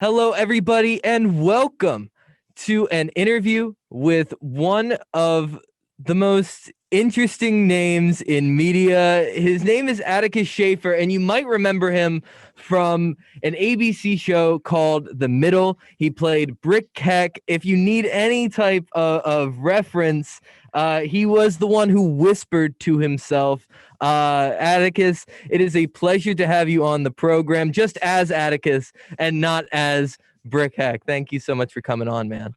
Hello, everybody, and welcome to an interview with one of the most interesting names in media. His name is Atticus Shaffer, and you might remember him from an ABC show called The Middle. He played Brick Heck. If you need any type of reference, he was the one who whispered to himself. Atticus, it is a pleasure to have you on the program, just as Atticus and not as Brick Heck. Thank you so much for coming on, man.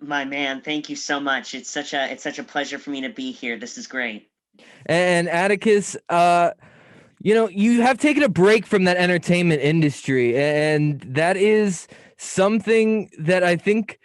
My man, thank you so much. It's such a pleasure for me to be here. This is great. And Atticus, you have taken a break from that entertainment industry, and that is something that I think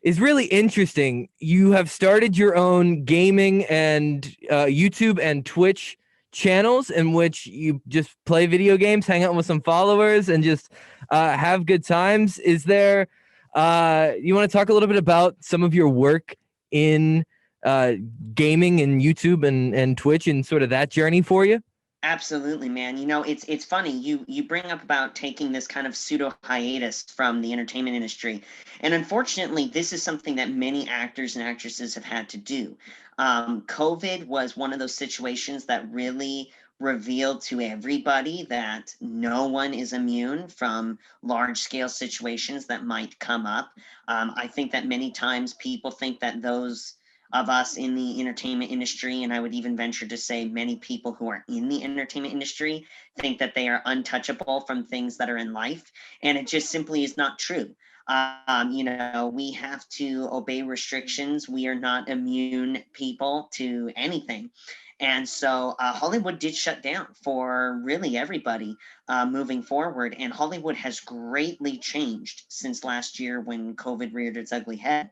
is really interesting. You have started your own gaming and YouTube and Twitch channels in which you just play video games, hang out with some followers, and just have good times. Is there, you want to talk a little bit about some of your work in uh, gaming and YouTube and Twitch and sort of that journey for you? Absolutely, man. It's funny. You bring up about taking this kind of pseudo hiatus from the entertainment industry, and unfortunately, this is something that many actors and actresses have had to do. COVID was one of those situations that really revealed to everybody that no one is immune from large scale situations that might come up. I think that many times people think that those of us in the entertainment industry, and I would even venture to say many people who are in the entertainment industry think that they are untouchable from things that are in life, and it just simply is not true. We have to obey restrictions. We are not immune people to anything. And so Hollywood did shut down for really everybody moving forward. And Hollywood has greatly changed since last year when COVID reared its ugly head.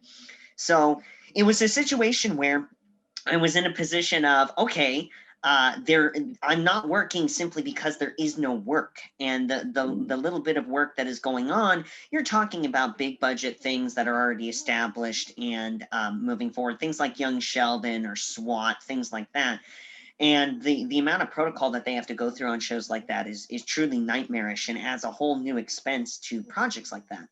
So it was a situation where I was in a position of, okay, there I'm not working simply because there is no work, and the little bit of work that is going on, you're talking about big budget things that are already established and moving forward, things like Young Sheldon or SWAT, things like that. And the amount of protocol that they have to go through on shows like that is truly nightmarish and adds a whole new expense to projects like that.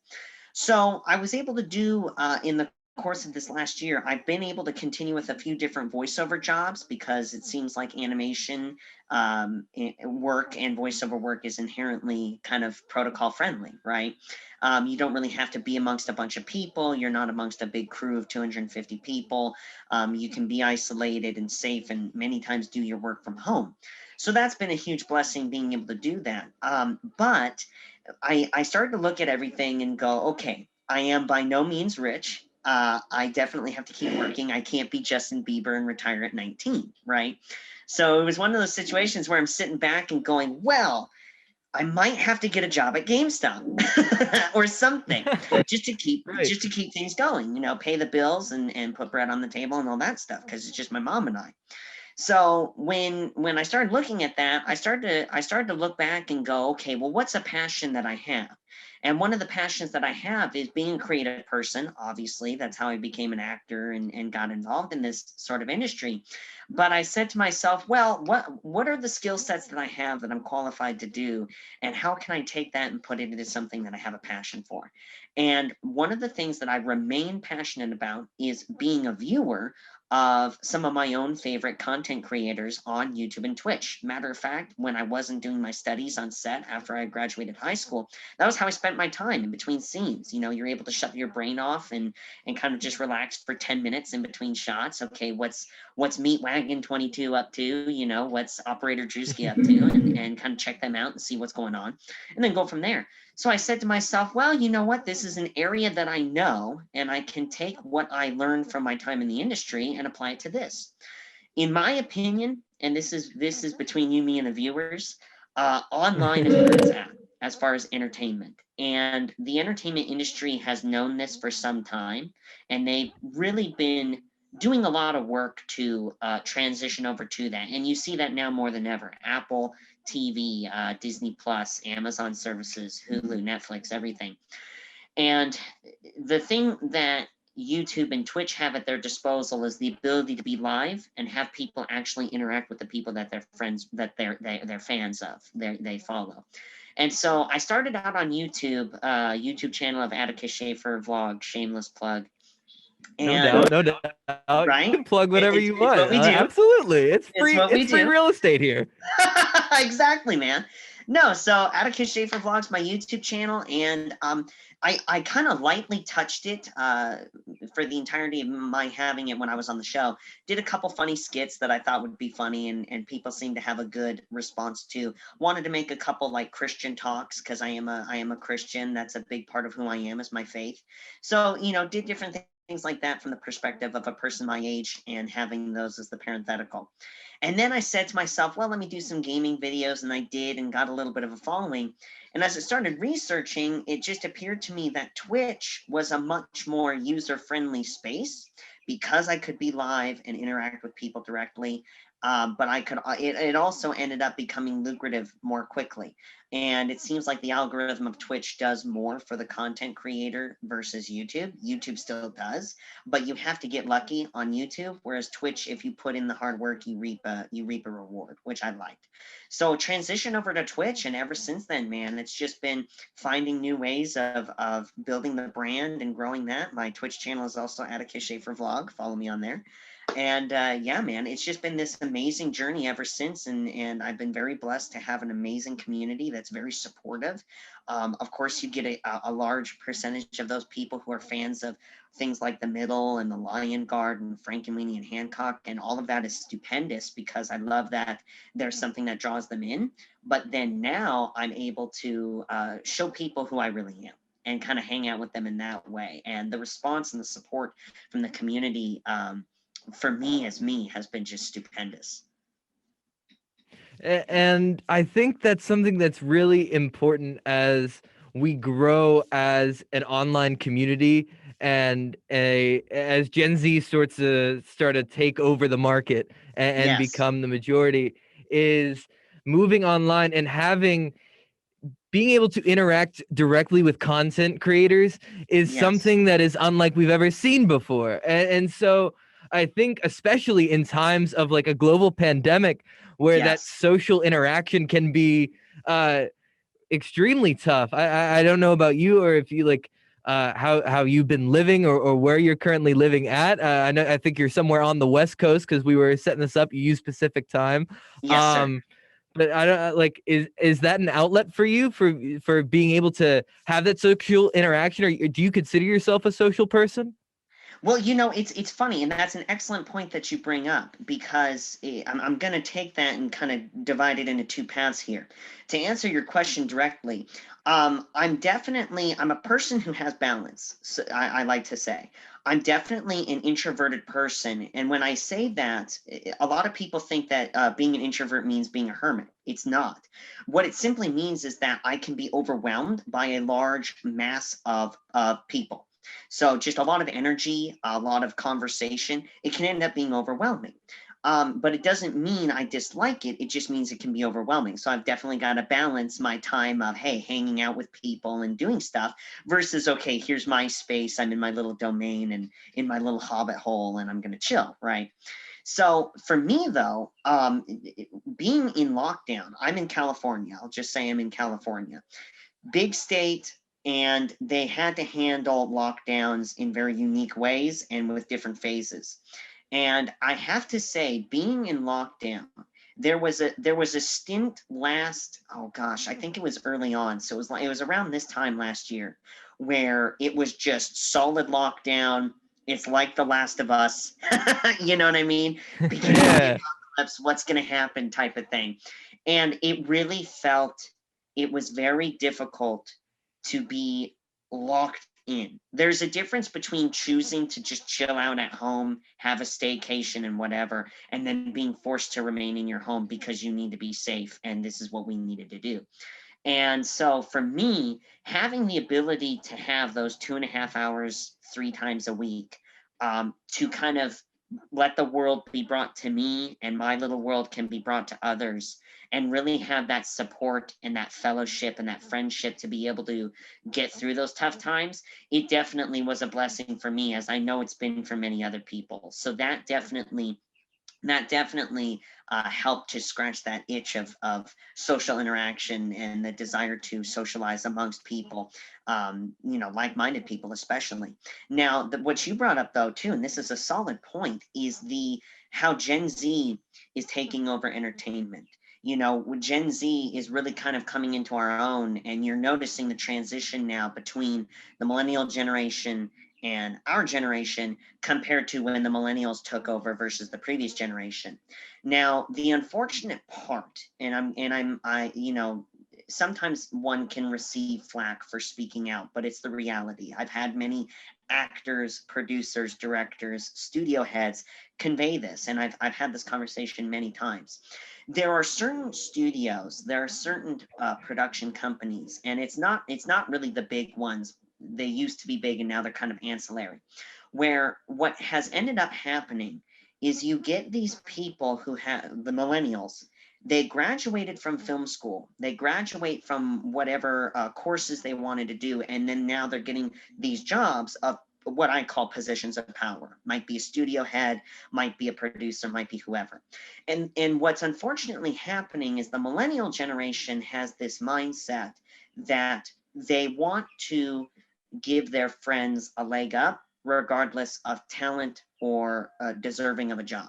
So I was able to do in the course of this last year, I've been able to continue with a few different voiceover jobs because it seems like animation work and voiceover work is inherently kind of protocol friendly, right? You don't really have to be amongst a bunch of people. You're not amongst a big crew of 250 people. You can be isolated and safe and many times do your work from home. So that's been a huge blessing being able to do that. But I started to look at everything and go, okay, I am by no means rich. I definitely have to keep working. I can't be Justin Bieber and retire at 19, right? So it was one of those situations where I'm sitting back and going, well, I might have to get a job at GameStop or something just to keep Right. just to keep things going, pay the bills and put bread on the table and all that stuff because it's just my mom and I. So when I started looking at that, I started to look back and go, okay, well, what's a passion that I have? And one of the passions that I have is being a creative person. Obviously, that's how I became an actor and got involved in this sort of industry. But I said to myself, well, what are the skill sets that I have that I'm qualified to do? And how can I take that and put it into something that I have a passion for? And one of the things that I remain passionate about is being a viewer of some of my own favorite content creators on YouTube and Twitch. Matter of fact, when I wasn't doing my studies on set after I graduated high school, that was how I spent my time in between scenes. You're able to shut your brain off and kind of just relax for 10 minutes in between shots. Okay, what's Meat Wagon 22 up to? What's Operator Drewski up to? And kind of check them out and see what's going on, and then go from there. So I said to myself, well, you know what? This is an area that I know, and I can take what I learned from my time in the industry and apply it to this. In my opinion, and this is between you, me, and the viewers, online is where it's at as far as entertainment. And the entertainment industry has known this for some time, and they've really been doing a lot of work to transition over to that. And you see that now more than ever. Apple TV, Disney Plus, Amazon services, Hulu, Netflix, everything. And the thing that YouTube and Twitch have at their disposal is the ability to be live and have people actually interact with the people that they're friends, that they're fans of, they follow. And so I started out on YouTube, YouTube channel of Atticus Shaffer Vlog, shameless plug. No And doubt, no doubt. You right, can plug whatever you it's want. what we do. Absolutely, it's It's free. what we It's free do. real estate here. Exactly, man. No, so Atticus Shaffer Vlogs, my YouTube channel, and I kind of lightly touched it for the entirety of my having it when I was on the show. Did a couple funny skits that I thought would be funny, and people seemed to have a good response to. Wanted to make a couple like Christian talks because I am a Christian. That's a big part of who I am, is my faith. So did different things like that from the perspective of a person my age and having those as the parenthetical. And then I said to myself, well, let me do some gaming videos. And I did, and got a little bit of a following. And as I started researching, it just appeared to me that Twitch was a much more user-friendly space because I could be live and interact with people directly. But I could. It also ended up becoming lucrative more quickly. And it seems like the algorithm of Twitch does more for the content creator versus YouTube. YouTube still does, but you have to get lucky on YouTube. Whereas Twitch, if you put in the hard work, you reap a reward, which I liked. So transition over to Twitch, and ever since then, man, it's just been finding new ways of building the brand and growing that. My Twitch channel is also Atticus Shaffer Vlog. Follow me on there. And yeah, man, it's just been this amazing journey ever since, and I've been very blessed to have an amazing community that's very supportive. Of course, you get a large percentage of those people who are fans of things like The Middle and The Lion Guard and Frankenweenie and Hancock, and all of that is stupendous because I love that there's something that draws them in. But then now I'm able to show people who I really am and kind of hang out with them in that way. And the response and the support from the community, for me as me, has been just stupendous. And I think that's something that's really important as we grow as an online community and as Gen Z starts to take over the market and Yes, become the majority, is moving online and being able to interact directly with content creators is yes, something that is unlike we've ever seen before. And so I think, especially in times of like a global pandemic where that yes. social interaction can be uh, extremely tough. I don't know about you, or if you like how you've been living, or where you're currently living at. I think you're somewhere on the West Coast because we were setting this up. You use Pacific time. Yes, sir. Um, but I don't like, is that an outlet for you for being able to have that social interaction, or do you consider yourself a social person? Well, it's funny, and that's an excellent point that you bring up because I'm going to take that and kind of divide it into two paths here. To answer your question directly, I'm a person who has balance. So I like to say I'm definitely an introverted person, and when I say that, a lot of people think that being an introvert means being a hermit. It's not. What it simply means is that I can be overwhelmed by a large mass of people. So just a lot of energy, a lot of conversation. It can end up being overwhelming. But it doesn't mean I dislike it. It just means it can be overwhelming. So I've definitely got to balance my time of, hey, hanging out with people and doing stuff versus, okay, here's my space. I'm in my little domain and in my little hobbit hole and I'm going to chill, right? So for me, though, being in lockdown, I'm in California. I'll just say I'm in California, big state, and they had to handle lockdowns in very unique ways and with different phases. And I have to say, being in lockdown, there was a stint last, oh gosh, I think it was early on. So it was around this time last year where it was just solid lockdown. It's like The Last of Us. You know what I mean? Beginning of the Yeah. apocalypse, what's going to happen type of thing. And it really felt, it was very difficult to be locked in. There's a difference between choosing to just chill out at home, have a staycation and whatever, and then being forced to remain in your home because you need to be safe and this is what we needed to do. And so for me, having the ability to have those 2.5 hours 3 times a week, to kind of let the world be brought to me and my little world can be brought to others, and really have that support and that fellowship and that friendship to be able to get through those tough times, it definitely was a blessing for me, as I know it's been for many other people. So that definitely that definitely helped to scratch that itch of social interaction and the desire to socialize amongst people, like-minded people especially. Now, what you brought up though too, and this is a solid point, is the how Gen Z is taking over entertainment. Gen Z is really kind of coming into our own, and you're noticing the transition now between the millennial generation and our generation compared to when the millennials took over versus the previous generation. Now, the unfortunate part, sometimes one can receive flack for speaking out, but it's the reality. I've had many actors, producers, directors, studio heads convey this, and I've had this conversation many times. There are certain studios, there are certain production companies, and it's not really the big ones. They used to be big and now they're kind of ancillary, where what has ended up happening is you get these people who have the millennials. They graduated from film school, they graduate from whatever courses they wanted to do, and then now they're getting these jobs of what I call positions of power. Might be a studio head, might be a producer, might be whoever. And what's unfortunately happening is the millennial generation has this mindset that they want to give their friends a leg up, regardless of talent or deserving of a job.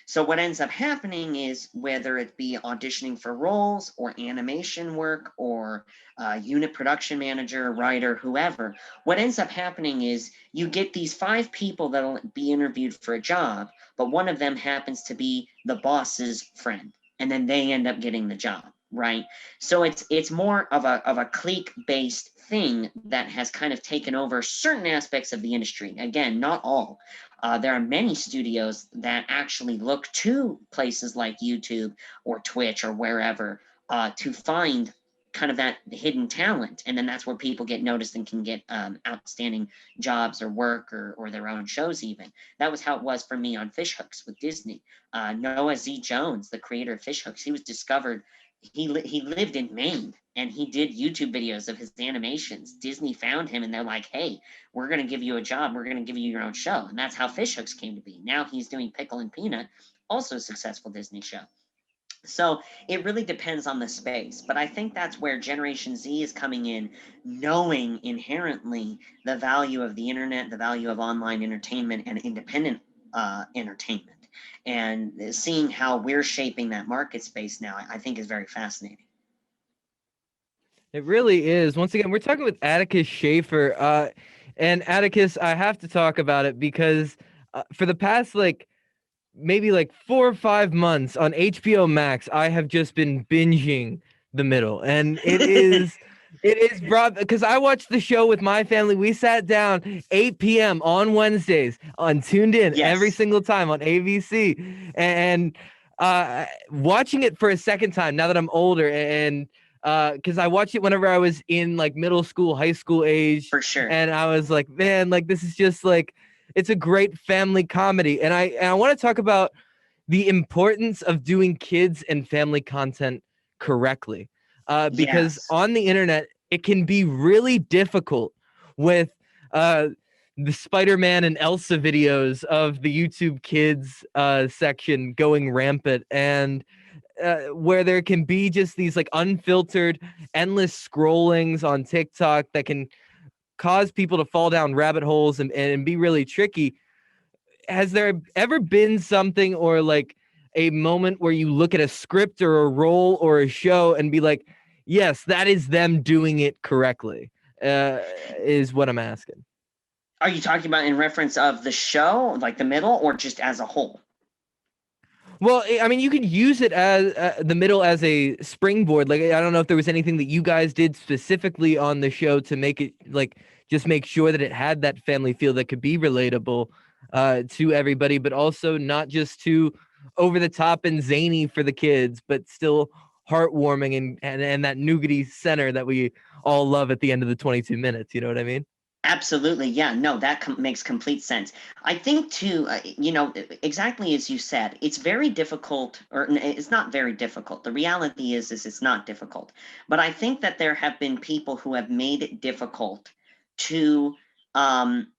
So what ends up happening is whether it be auditioning for roles or animation work or unit production manager, writer, whoever, what ends up happening is you get these 5 people that'll be interviewed for a job, but one of them happens to be the boss's friend, and then they end up getting the job, right? So it's more of a clique based thing that has kind of taken over certain aspects of the industry. Again, not all. There are many studios that actually look to places like YouTube or Twitch or wherever to find kind of that hidden talent. And then that's where people get noticed and can get outstanding jobs or work or their own shows even. That was how it was for me on Fishhooks with Disney. Noah Z. Jones, the creator of Fishhooks, he was discovered, he lived in Maine and he did YouTube videos of his animations. Disney found him and they're like, hey, we're going to give you a job. We're going to give you your own show. And that's how Fishhooks came to be. Now he's doing Pickle and Peanut, also a successful Disney show. So it really depends on the space. But I think that's where Generation Z is coming in, knowing inherently the value of the internet, the value of online entertainment and independent entertainment. And seeing how we're shaping that market space now, I think is very fascinating. It really is. Once again, we're talking with Atticus Shaffer. And Atticus, I have to talk about it because for the past maybe 4 or 5 months on HBO Max, I have just been binging The Middle, and it is brought because I watched the show with my family. We sat down 8 p.m. on Wednesdays on tuned in every Yes, single time on ABC, and watching it for a second time now that I'm older and because I watched it whenever I was in middle school, high school age, for sure. and I was like, man, this is just it's a great family comedy. And I want to talk about the importance of doing kids and family content correctly. Because Yes. on the internet, it can be really difficult with uh, the Spider-Man and Elsa videos of the YouTube Kids section going rampant, and where there can be just these unfiltered, endless scrollings on TikTok that can cause people to fall down rabbit holes and be really tricky. Has there ever been something or a moment where you look at a script or a role or a show and be like, yes, that is them doing it correctly, is what I'm asking. Are you talking about in reference of the show, like The Middle, or just as a whole? Well, I mean, you can use it as The Middle as a springboard. I don't know if there was anything that you guys did specifically on the show to make it just make sure that it had that family feel that could be relatable to everybody, but also not just too over the top and zany for the kids, but still heartwarming and that nougaty center that we all love at the end of the 22 minutes. You know what I mean? Absolutely. Yeah, no, that makes complete sense. I think too, exactly as you said, it's very difficult, or it's not very difficult. The reality is it's not difficult. But I think that there have been people who have made it difficult to um,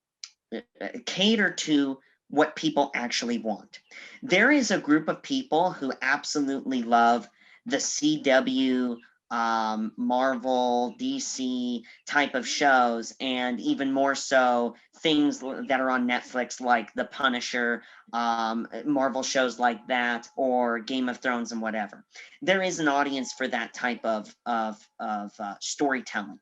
cater to what people actually want. There is a group of people who absolutely love the CW, Marvel, DC type of shows, and even more so things that are on Netflix like The Punisher, Marvel shows like that, or Game of Thrones and whatever. There is an audience for that type of storytelling,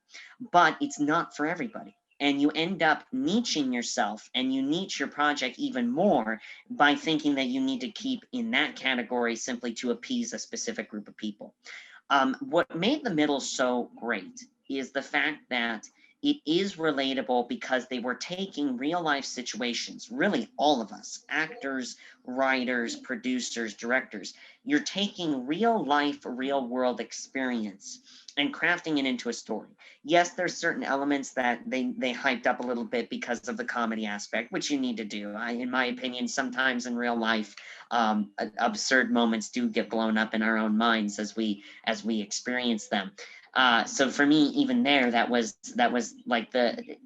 but it's not for everybody, and you end up niching yourself and you niche your project even more by thinking that you need to keep in that category simply to appease a specific group of people. What made the middle so great is the fact that it is relatable because they were taking real life situations, really all of us, actors, writers, producers, directors. You're taking real life, real world experience and crafting it into a story. Yes, there's certain elements that they hyped up a little bit because of the comedy aspect, which you need to do. In my opinion, sometimes in real life, absurd moments do get blown up in our own minds as we experience them. So for me, even there, that was like the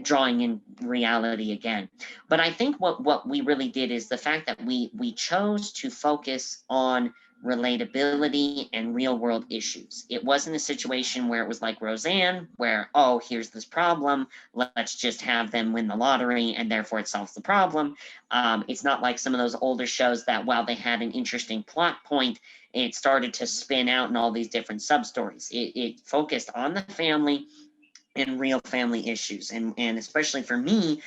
drawing in reality again. But I think what we really did is the fact that we chose to focus on relatability and real world issues. It wasn't a situation where it was like Roseanne, where, oh, here's this problem, let's just have them win the lottery and therefore it solves the problem. It's not like some of those older shows that while they had an interesting plot point, it started to spin out in all these different sub stories. It focused on the family and real family issues. And especially for me,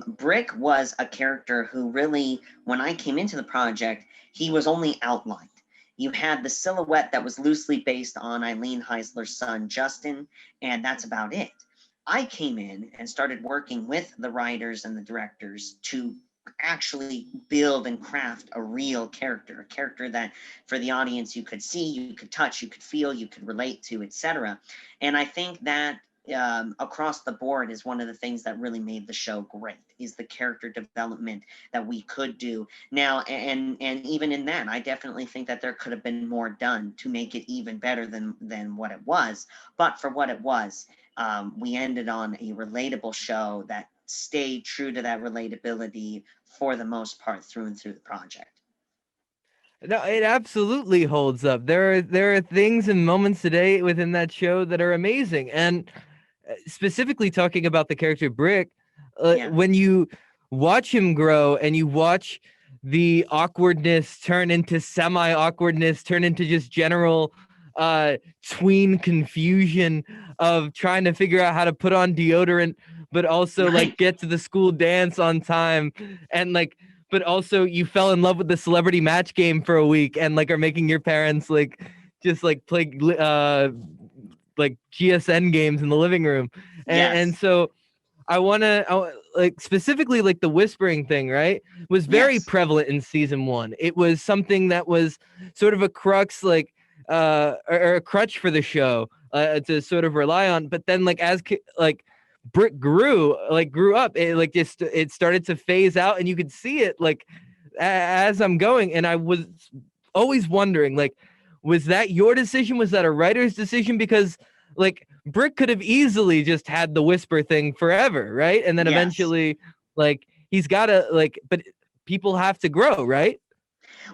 Brick was a character who really, when I came into the project, he was only outlined. You had the silhouette that was loosely based on Eileen Heisler's son, Justin, and that's about it. I came in and started working with the writers and the directors to actually build and craft a real character, a character that for the audience you could see, you could touch, you could feel, you could relate to, etc. And I think that across the board is one of the things that really made the show great, is the character development that we could do now. And even in that, I definitely think that there could have been more done to make it even better than what it was. But for what it was, we ended on a relatable show that stayed true to that relatability for the most part through and through the project. No, it absolutely holds up. There are things and moments today within that show that are amazing. And specifically talking about the character Brick, Yeah. when you watch him grow and you watch the awkwardness turn into semi-awkwardness, turn into just general tween confusion of trying to figure out how to put on deodorant, but also Right. like get to the school dance on time, and like, but also you fell in love with the celebrity match game for a week and like are making your parents like just like play like GSN games in the living room. And Yes. so like specifically like the whispering thing, right? Was very Yes. prevalent in season 1. It was something that was sort of a crux, like or a crutch for the show to sort of rely on. But then like like Brick grew up, it like just it started to phase out, and you could see it like as I'm going. And I was always wondering, like, was that your decision? Was that a writer's decision? Because like Brick could have easily just had the whisper thing forever, right? And then Yes. eventually, like, he's got to like, but people have to grow, right?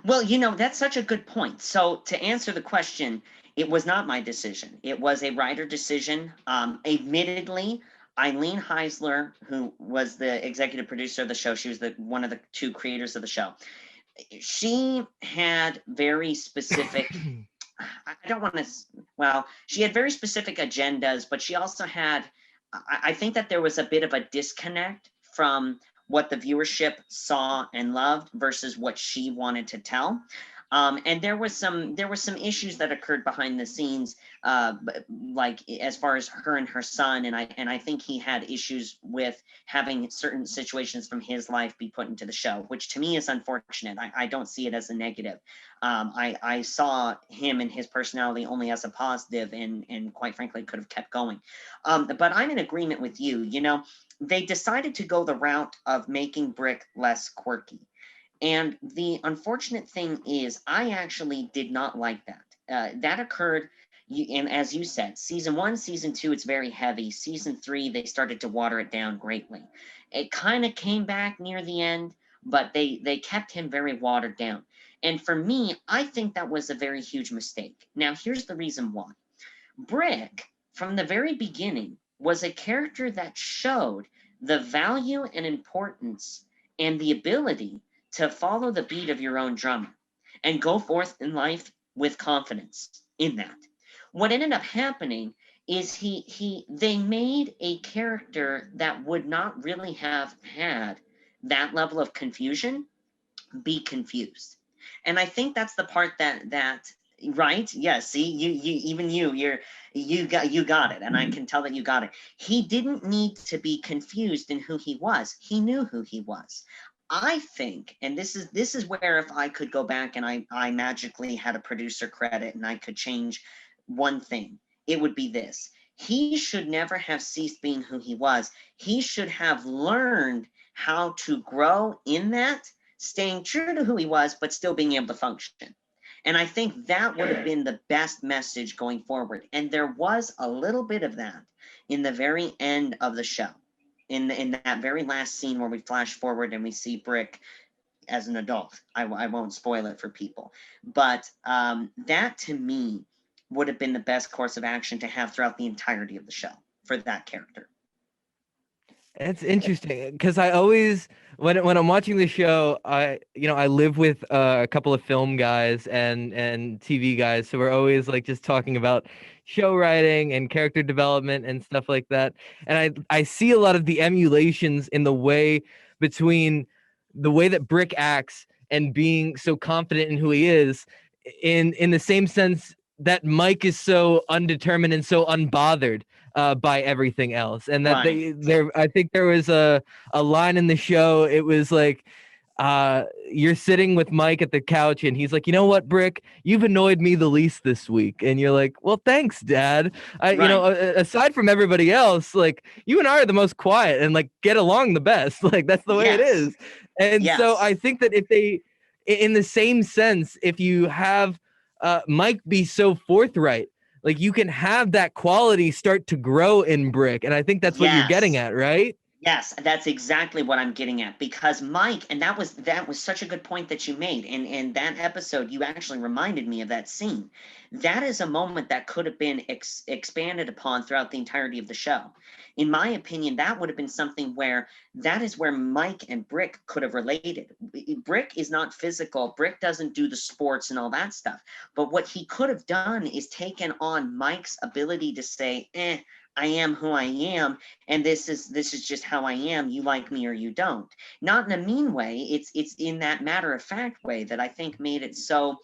Well, that's such a good point. So, to answer the question, it was not my decision. It was a writer decision. Admittedly, Eileen Heisler, who was the executive producer of the show, she was one of the two creators of the show. She had very specific, I don't want to, well, she had very specific agendas, but she also had, I think that there was a bit of a disconnect from what the viewership saw and loved versus what she wanted to tell. And there were some issues that occurred behind the scenes, like as far as her and her son, and I think he had issues with having certain situations from his life be put into the show, which to me is unfortunate. I don't see it as a negative. I saw him and his personality only as a positive, and quite frankly could have kept going. But I'm in agreement with you. They decided to go the route of making Brick less quirky. And the unfortunate thing is, I actually did not like that. That occurred, and as you said, season 1, season 2, it's very heavy. Season 3, they started to water it down greatly. It kind of came back near the end, but they kept him very watered down. And for me, I think that was a very huge mistake. Now, here's the reason why. Brick, from the very beginning, was a character that showed the value and importance and the ability to follow the beat of your own drum and go forth in life with confidence in that. What ended up happening is they made a character that would not really have had that level of confusion be confused. And I think that's the part that right? Yes, see, you even you got it, and I can tell that you got it. He didn't need to be confused in who he was. He knew who he was. I think, and this is where if I could go back and I magically had a producer credit and I could change one thing, it would be this. He should never have ceased being who he was. He should have learned how to grow in that, staying true to who he was, but still being able to function. And I think that would have been the best message going forward. And there was a little bit of that in the very end of the show, in that very last scene where we flash forward and we see Brick as an adult. I won't spoil it for people, but that to me would have been the best course of action to have throughout the entirety of the show for that character. It's interesting because I always, when I'm watching the show, I live with a couple of film guys and TV guys, so we're always like just talking about show writing and character development and stuff like that. And I see a lot of the emulations in the way between the way that Brick acts and being so confident in who he is, in the same sense that Mike is so undetermined and so unbothered by everything else, and that Right. I think there was a line in the show. It was like, you're sitting with Mike at the couch and he's like, you know what, Brick, you've annoyed me the least this week. And you're like, well, thanks, Dad. Right. Aside from everybody else, like, you and I are the most quiet and like get along the best. Like, that's the way it Yes. is. And so Yes. I think that if they, in the same sense, if you have Mike be so forthright, like, you can have that quality start to grow in Brick. And I think that's what you're getting Yes. at, right? Yes, that's exactly what I'm getting at, because Mike, and that was such a good point that you made. And that episode, you actually reminded me of that scene. That is a moment that could have been expanded upon throughout the entirety of the show. In my opinion, that would have been something where that is where Mike and Brick could have related. Brick is not physical. Brick doesn't do the sports and all that stuff. But what he could have done is taken on Mike's ability to say, I am who I am, and this is just how I am. You like me or you don't. Not in a mean way. It's in that matter of fact way that I think made it so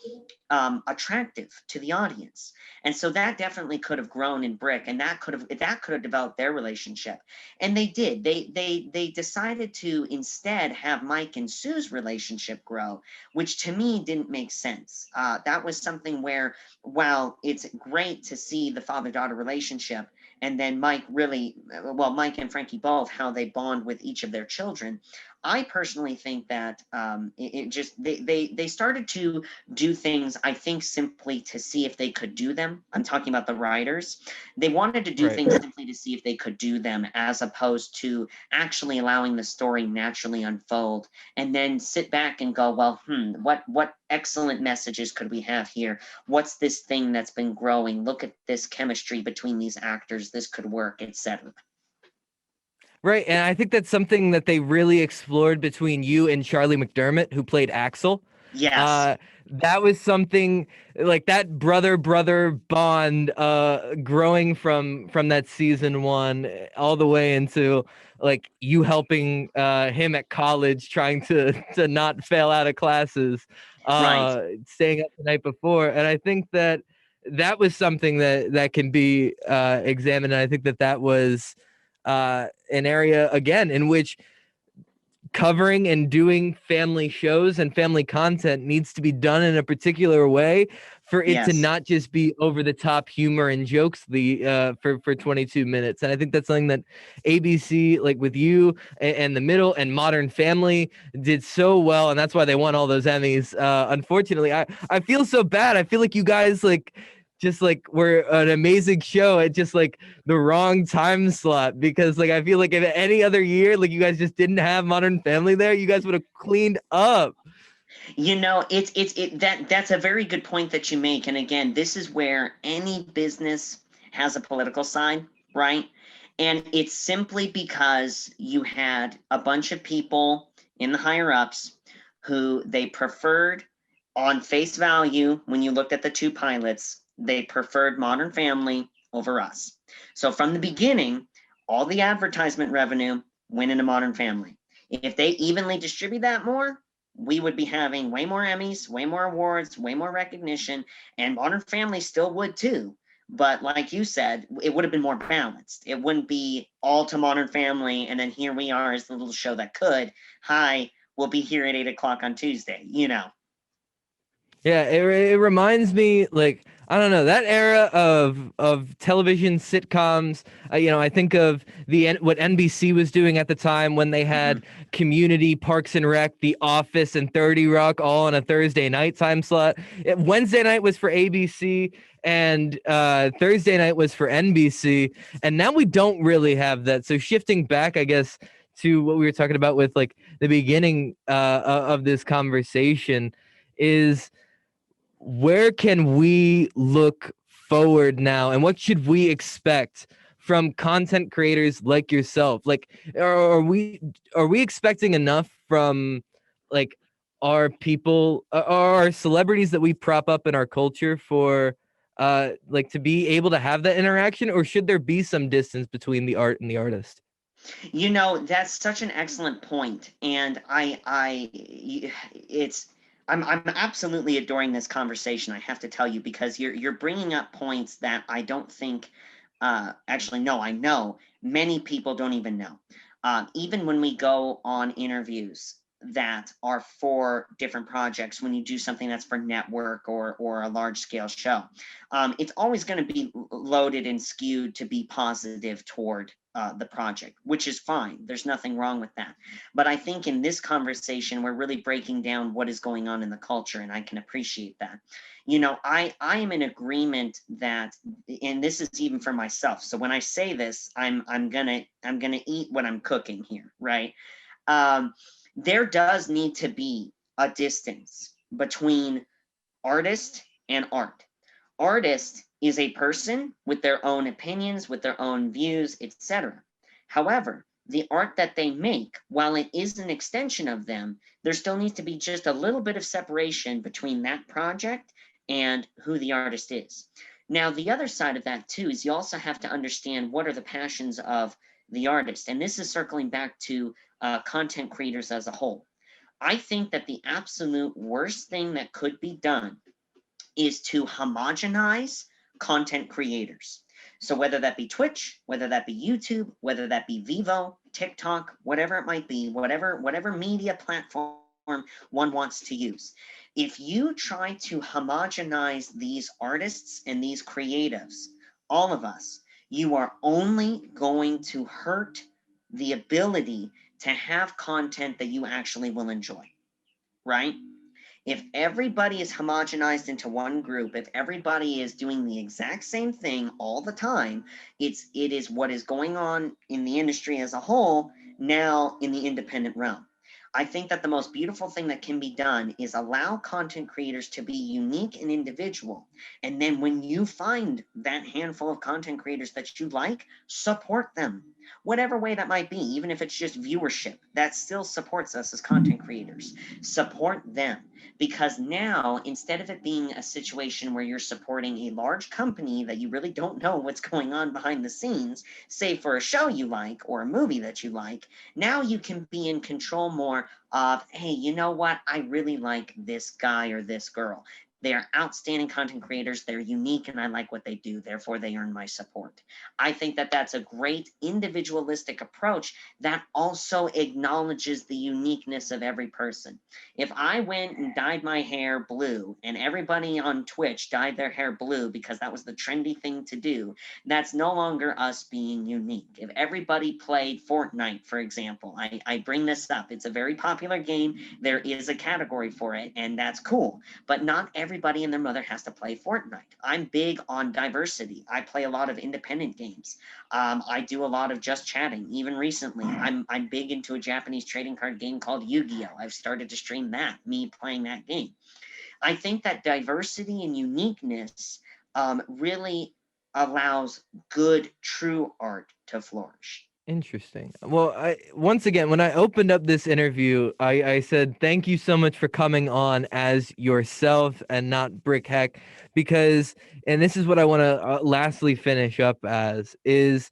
attractive to the audience. And so that definitely could have grown in Brick, and that could have developed their relationship. And they did. They decided to instead have Mike and Sue's relationship grow, which to me didn't make sense. That was something where, while it's great to see the father-daughter relationship, and then Mike really, well, Mike and Frankie both, how they bond with each of their children. I personally think that it just they started to do things, I think, simply to see if they could do them. I'm talking about the writers. They wanted to do Right. things simply to see if they could do them, as opposed to actually allowing the story naturally unfold, and then sit back and go, well, what excellent messages could we have here? What's this thing that's been growing? Look at this chemistry between these actors. This could work, etc. Right, and I think that's something that they really explored between you and Charlie McDermott, who played Axel. Yes. Uh, that was something like that brother bond, growing from that season one all the way into like you helping him at college, trying to not fail out of classes, Right. staying up the night before, and I think that that was something that can be examined. And I think that was an area again in which covering and doing family shows and family content needs to be done in a particular way for it to Yes. not just be over the top humor and jokes for 22 minutes. And I think that's something that ABC, like with you and The Middle and Modern Family, did so well, and that's why they won all those Emmys. Unfortunately, I feel so bad. I feel like you guys like just like we're an amazing show at just like the wrong time slot, because like I feel like if any other year like you guys just didn't have Modern Family there, you guys would have cleaned up. That's a very good point that you make. And again, this is where any business has a political side, right? And it's simply because you had a bunch of people in the higher ups who they preferred, on face value, when you looked at the two pilots, they preferred Modern Family over us. So from the beginning, all the advertisement revenue went into Modern Family. If they evenly distribute that more, we would be having way more Emmys, way more awards, way more recognition, and Modern Family still would too. But like you said, it would have been more balanced. It wouldn't be all to Modern Family, and then here we are as the little show that could. Hi, we'll be here at 8 o'clock on Tuesday, you know. Yeah, it reminds me, like, I don't know, that era of television sitcoms. I think of what NBC was doing at the time when they Mhm. had Community, Parks and Rec, The Office, and 30 Rock all on a Thursday night time slot. Wednesday night was for ABC, and Thursday night was for NBC. And now we don't really have that. So shifting back, I guess, to what we were talking about with like the beginning of this conversation is, where can we look forward now, and what should we expect from content creators like yourself? Like, are we expecting enough from like our people, our celebrities that we prop up in our culture for like to be able to have that interaction, or should there be some distance between the art and the artist? That's such an excellent point, and I'm absolutely adoring this conversation. I have to tell you, because you're bringing up points that I don't think, actually, no, I know many people don't even know. Even when we go on interviews that are for different projects, when you do something that's for network or a large scale show, it's always going to be loaded and skewed to be positive toward the project, which is fine. There's nothing wrong with that. But I think in this conversation, we're really breaking down what is going on in the culture, and I can appreciate that. I am in agreement that, and this is even for myself. So when I say this, I'm gonna eat what I'm cooking here, right? There does need to be a distance between artist and art. Artist is a person with their own opinions, with their own views, etc. However, the art that they make, while it is an extension of them, there still needs to be just a little bit of separation between that project and who the artist is. Now, the other side of that too is you also have to understand what are the passions of the artist. And this is circling back to content creators as a whole. I think that the absolute worst thing that could be done is to homogenize content creators. So whether that be Twitch, whether that be YouTube, whether that be Vivo, TikTok, whatever it might be, whatever media platform one wants to use. If you try to homogenize these artists and these creatives, all of us, you are only going to hurt the ability to have content that you actually will enjoy, right? If everybody is homogenized into one group, if everybody is doing the exact same thing all the time, it is what is going on in the industry as a whole now in the independent realm. I think that the most beautiful thing that can be done is allow content creators to be unique and individual. And then when you find that handful of content creators that you like, support them. Whatever way that might be, even if it's just viewership, that still supports us as content creators. Support them. Because now, instead of it being a situation where you're supporting a large company that you really don't know what's going on behind the scenes, say for a show you like or a movie that you like, now you can be in control more of, hey, you know what? I really like this guy or this girl. They are outstanding content creators. They're unique and I like what they do. Therefore, they earn my support. I think that that's a great individualistic approach that also acknowledges the uniqueness of every person. If I went and dyed my hair blue and everybody on Twitch dyed their hair blue because that was the trendy thing to do, that's no longer us being unique. If everybody played Fortnite, for example, I bring this up. It's a very popular game. There is a category for it, and that's cool. But not everybody and their mother has to play Fortnite. I'm big on diversity. I play a lot of independent games. I do a lot of just chatting. Even recently, I'm big into a Japanese trading card game called Yu-Gi-Oh! I've started to stream that, me playing that game. I think that diversity and uniqueness really allows good, true art to flourish. Interesting. Well, once again, when I opened up this interview, I said thank you so much for coming on as yourself and not Brick Heck, because, and this is what I want to lastly finish up as, is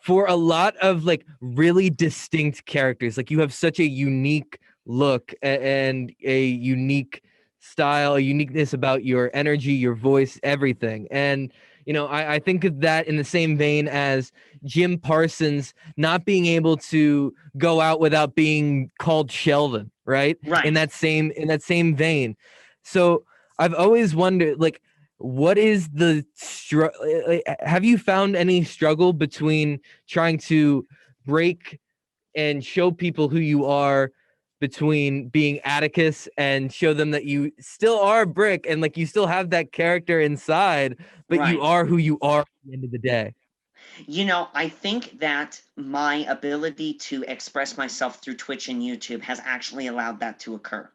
for a lot of like really distinct characters, like you have such a unique look and a unique style, a uniqueness about your energy, your voice, everything. And I think of that in the same vein as Jim Parsons not being able to go out without being called Sheldon, right? In Right. that same vein. So I've always wondered, like, what is the have you found any struggle between trying to break and show people who you are, between being Atticus and show them that you still are Brick and like you still have that character inside, but you Right. are who you are at the end of the day? I think that my ability to express myself through Twitch and YouTube has actually allowed that to occur.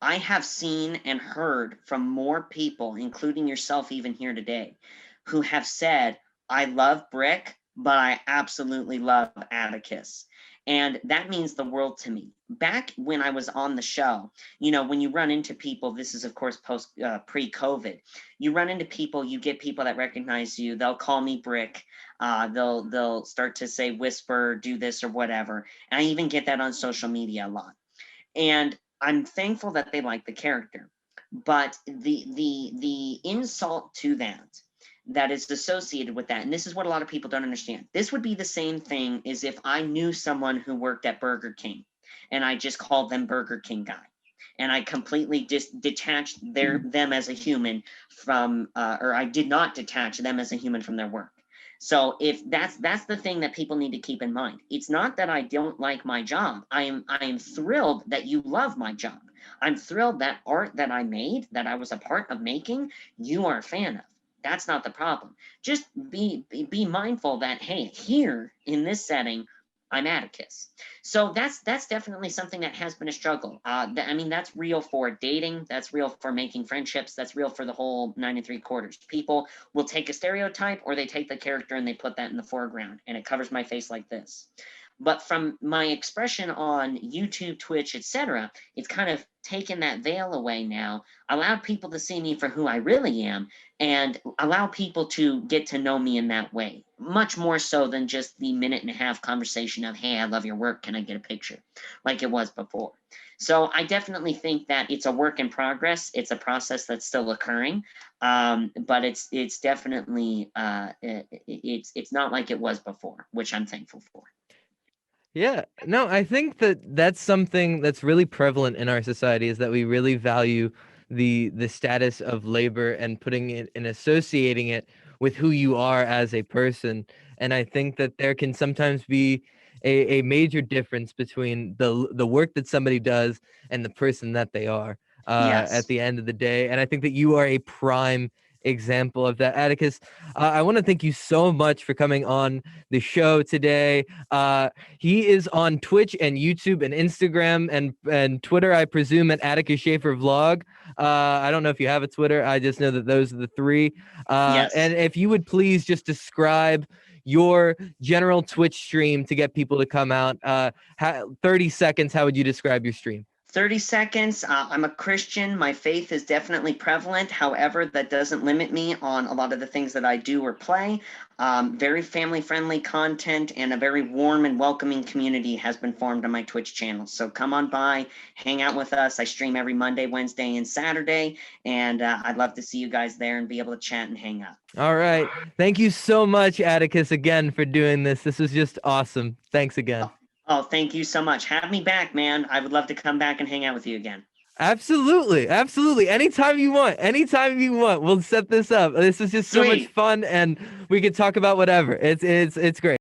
I have seen and heard from more people, including yourself, even here today, who have said, I love Brick, but I absolutely love Atticus. And that means the world to me. Back when I was on the show, when you run into people, this is of course pre-COVID, you run into people, you get people that recognize you, they'll call me Brick. They'll start to say whisper, do this or whatever. And I even get that on social media a lot. And I'm thankful that they like the character. But the insult to that is associated with that, and this is what a lot of people don't understand. This would be the same thing as if I knew someone who worked at Burger King and I just called them Burger King guy. And I completely just detached them as a human from, or I did not detach them as a human from their work. So if that's the thing that people need to keep in mind. It's not that I don't like my job. I am thrilled that you love my job. I'm thrilled that art that I made, that I was a part of making, you are a fan of. That's not the problem. Just be mindful that, hey, here in this setting, I'm Atticus. So that's definitely something that has been a struggle. That's real for dating. That's real for making friendships. That's real for the whole 9 3/4. People will take a stereotype or they take the character and they put that in the foreground and it covers my face like this. But from my expression on YouTube, Twitch, etc., it's kind of taken that veil away now, allowed people to see me for who I really am, and allow people to get to know me in that way, much more so than just the minute-and-a-half conversation of, hey, I love your work, can I get a picture, like it was before. So I definitely think that it's a work in progress. It's a process that's still occurring, but it's definitely it's not like it was before, which I'm thankful for. Yeah, no, I think that that's something that's really prevalent in our society, is that we really value the status of labor and putting it and associating it with who you are as a person. And I think that there can sometimes be a major difference between the work that somebody does and the person that they are at Yes. the end of the day. And I think that you are a prime example of that. Atticus, I want to thank you so much for coming on the show today. He is on Twitch and YouTube and Instagram and Twitter, I presume, at Atticus Shaffer Vlog. I don't know if you have a Twitter. I just know that those are the three. And Yes. if you would please just describe your general Twitch stream to get people to come out. 30 seconds, how would you describe your stream? 30 seconds. I'm a Christian. My faith is definitely prevalent. However, that doesn't limit me on a lot of the things that I do or play. Very family-friendly content and a very warm and welcoming community has been formed on my Twitch channel. So come on by, hang out with us. I stream every Monday, Wednesday, and Saturday, and I'd love to see you guys there and be able to chat and hang out. All right. Thank you so much, Atticus, again for doing this. This was just awesome. Thanks again. Oh, thank you so much. Have me back, man. I would love to come back and hang out with you again. Absolutely. Absolutely. Anytime you want. Anytime you want. We'll set this up. This is just so much Sweet. fun and we could talk about whatever. It's great.